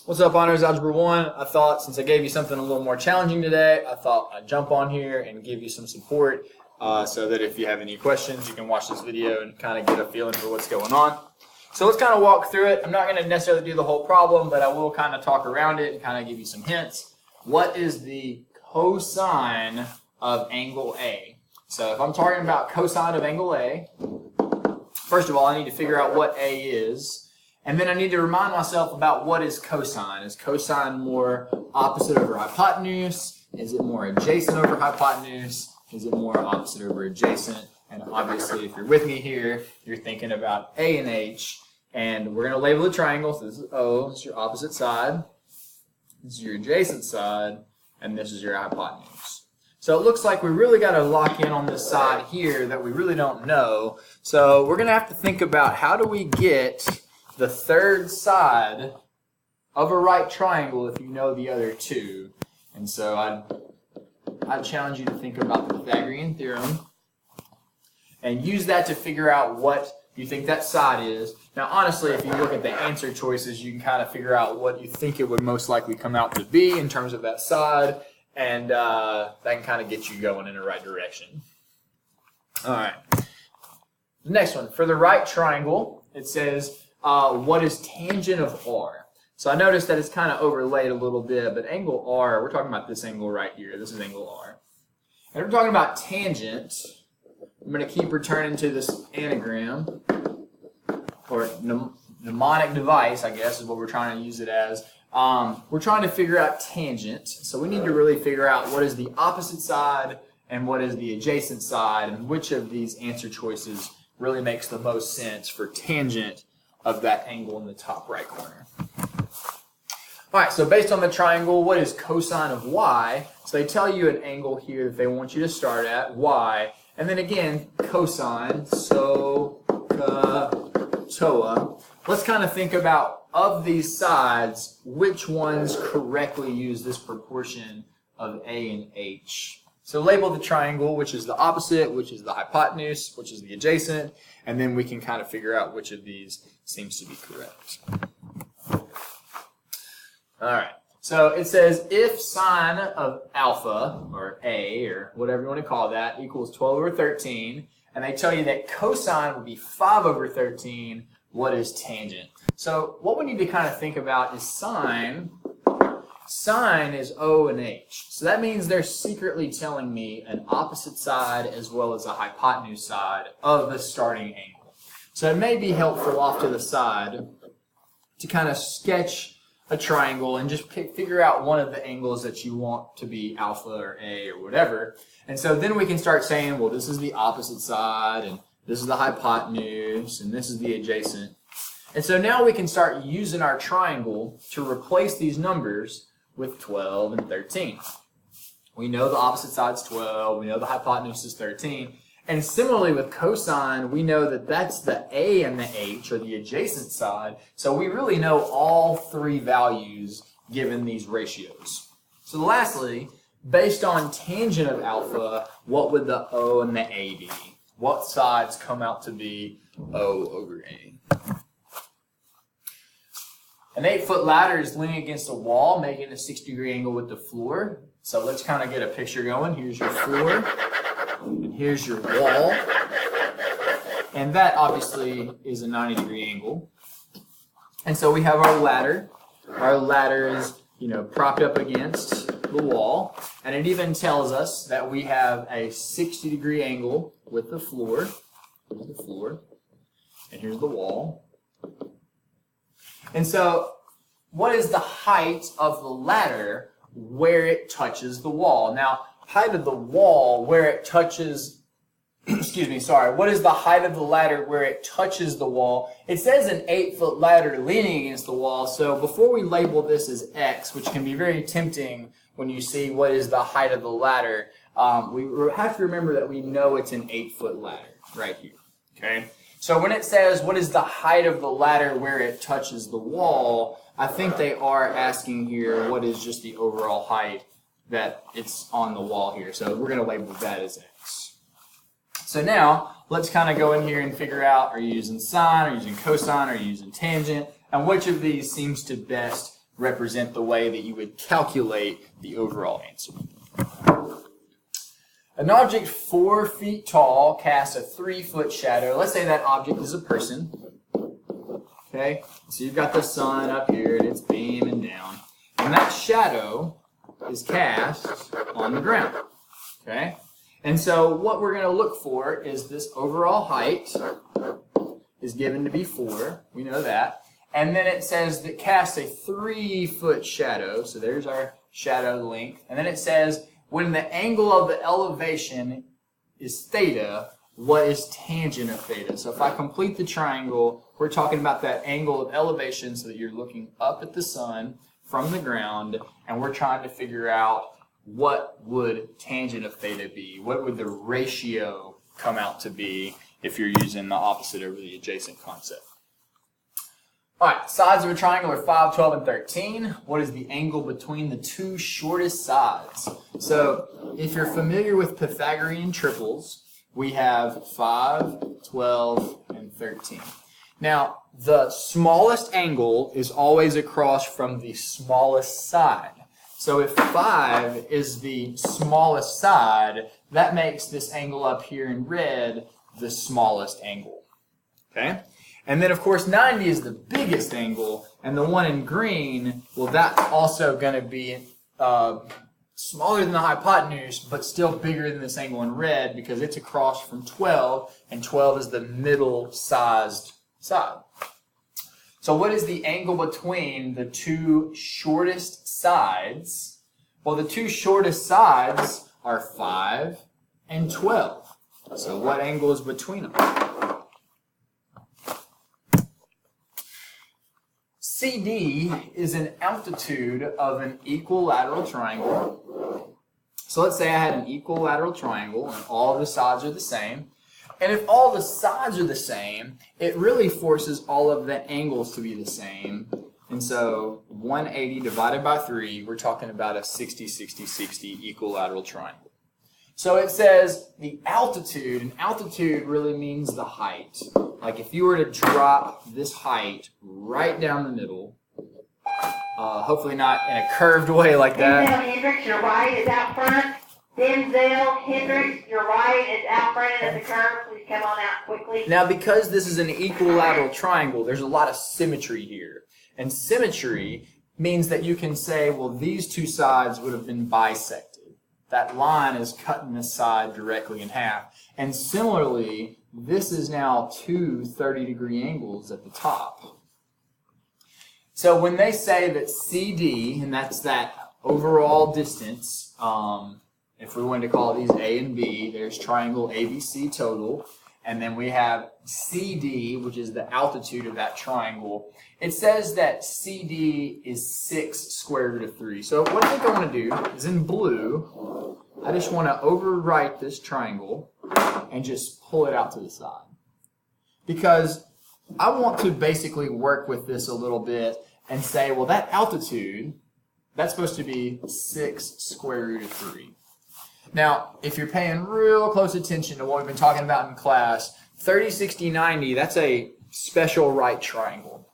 What's up, Honors Algebra 1? I thought since I gave you something a little more challenging today, I thought I'd jump on here and give you some support so that if you have any questions, you can watch this video and kind of get a feeling for what's going on. So let's kind of walk through it. I'm not going to necessarily do the whole problem, but I will kind of talk around it and kind of give you some hints. What is the cosine of angle A? So if I'm talking about cosine of angle A, first of all, I need to figure out what A is. And then I need to remind myself about what is cosine. Is cosine more opposite over hypotenuse? Is it more adjacent over hypotenuse? Is it more opposite over adjacent? And obviously, if you're with me here, you're thinking about A and H. And we're going to label the triangle. So this is O. This is your opposite side. This is your adjacent side. And this is your hypotenuse. So it looks like we really got to lock in on this side here that we really don't know. So we're going to have to think about how do we get the third side of a right triangle if you know the other two. And so I'd challenge you to think about the Pythagorean theorem and use that to figure out what you think that side is. Now honestly, if you look at the answer choices, you can kind of figure out what you think it would most likely come out to be in terms of that side. And that can kind of get you going in the right direction. All right. The next one. For the right triangle, it says, what is tangent of R? So I noticed that it's kind of overlaid a little bit, but angle R, we're talking about this angle right here. This is angle R. And we're talking about tangent. I'm going to keep returning to this anagram, or mnemonic device, I guess, is what we're trying to use it as. We're trying to figure out tangent, so we need to really figure out what is the opposite side and what is the adjacent side, and which of these answer choices really makes the most sense for tangent of that angle in the top right corner. Alright, so based on the triangle, what is cosine of y? So they tell you an angle here that they want you to start at, y, and then again, cosine, so, toa. Let's kind of think about, of these sides, which ones correctly use this proportion of A and H. So label the triangle, which is the opposite, which is the hypotenuse, which is the adjacent, and then we can kind of figure out which of these seems to be correct. Alright, so it says if sine of alpha, or A, or whatever you want to call that, equals 12 over 13, and they tell you that cosine would be 5 over 13, what is tangent? So what we need to kind of think about is sine. Sine is O and H. So that means they're secretly telling me an opposite side as well as a hypotenuse side of the starting angle. So it may be helpful off to the side to kind of sketch a triangle and just figure out one of the angles that you want to be alpha or A or whatever. And so then we can start saying, well, this is the opposite side, and this is the hypotenuse, and this is the adjacent. And so now we can start using our triangle to replace these numbers with 12 and 13. We know the opposite side's 12, we know the hypotenuse is 13, and similarly with cosine, we know that that's the A and the H, or the adjacent side, so we really know all three values given these ratios. So lastly, based on tangent of alpha, what would the O and the A be? What sides come out to be O over A? An 8-foot ladder is leaning against a wall, making a 60-degree angle with the floor. So let's kind of get a picture going. Here's your floor, and here's your wall. And that obviously is a 90-degree angle. And so we have our ladder. Our ladder is, propped up against the wall. And it even tells us that we have a 60-degree angle with the floor. Here's the floor. And here's the wall. And so, what is the height of the ladder where it touches the wall? Now, height of the wall where it touches, what is the height of the ladder where it touches the wall? It says an 8-foot ladder leaning against the wall, so before we label this as X, which can be very tempting when you see what is the height of the ladder, we have to remember that we know it's an 8-foot ladder right here, okay? So when it says, what is the height of the ladder where it touches the wall, I think they are asking here, what is just the overall height that it's on the wall here. So we're going to label that as X. So now, let's kind of go in here and figure out, are you using sine, are you using cosine, are you using tangent, and which of these seems to best represent the way that you would calculate the overall answer. An object 4 feet tall casts a 3-foot shadow. Let's say that object is a person. Okay, so you've got the sun up here and it's beaming down. And that shadow is cast on the ground. Okay, and so what we're going to look for is this overall height is given to be 4. We know that. And then it says that casts a 3-foot shadow. So there's our shadow length. And then it says when the angle of the elevation is theta, what is tangent of theta? So if I complete the triangle, we're talking about that angle of elevation so that you're looking up at the sun from the ground, and we're trying to figure out what would tangent of theta be? What would the ratio come out to be if you're using the opposite over the adjacent concept? All right, sides of a triangle are 5, 12, and 13. What is the angle between the two shortest sides? So if you're familiar with Pythagorean triples, we have 5, 12, and 13. Now, the smallest angle is always across from the smallest side. So if 5 is the smallest side, that makes this angle up here in red the smallest angle. Okay? And then, of course, 90 is the biggest angle, and the one in green, well, that's also going to be smaller than the hypotenuse, but still bigger than this angle in red because it's across from 12, and 12 is the middle-sized side. So what is the angle between the two shortest sides? Well, the two shortest sides are 5 and 12. So what angle is between them? CD is an altitude of an equilateral triangle. So let's say I had an equilateral triangle and all the sides are the same. And if all the sides are the same, it really forces all of the angles to be the same. And so 180 divided by 3, we're talking about a 60, 60, 60 equilateral triangle. So it says the altitude, and altitude really means the height. Like if you were to drop this height right down the middle, hopefully not in a curved way like that. Denzel Hendricks, your right is out front. Denzel Hendricks, your right is out front at the curve. Please come on out quickly. Now because this is an equilateral triangle, there's a lot of symmetry here. And symmetry means that you can say, well, these two sides would have been bisected. That line is cutting this side directly in half. And similarly, this is now two 30-degree angles at the top. So when they say that CD, and that's that overall distance, if we wanted to call these A and B, there's triangle ABC total. And then we have CD, which is the altitude of that triangle. It says that CD is 6 square root of 3. So what I think I want to do is in blue, I just want to overwrite this triangle and just pull it out to the side. Because I want to basically work with this a little bit and say, well, that altitude, that's supposed to be 6 square root of 3. Now, if you're paying real close attention to what we've been talking about in class, 30, 60, 90, that's a special right triangle.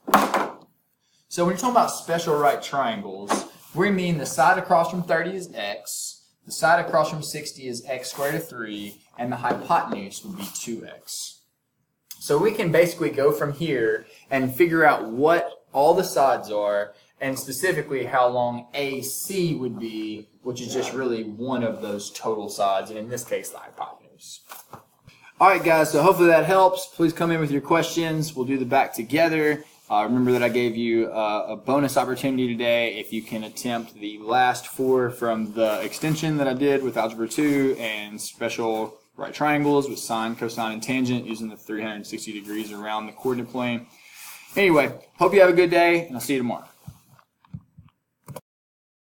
So when you're talking about special right triangles, we mean the side across from 30 is x, the side across from 60 is x squared of 3, and the hypotenuse would be 2x. So we can basically go from here and figure out what all the sides are, and specifically how long AC would be, which is just really one of those total sides, and in this case, the hypotenuse. All right, guys, so hopefully that helps. Please come in with your questions. We'll do the back together. Remember that I gave you a bonus opportunity today if you can attempt the last 4 from the extension that I did with Algebra 2 and special right triangles with sine, cosine, and tangent using the 360 degrees around the coordinate plane. Anyway, hope you have a good day, and I'll see you tomorrow.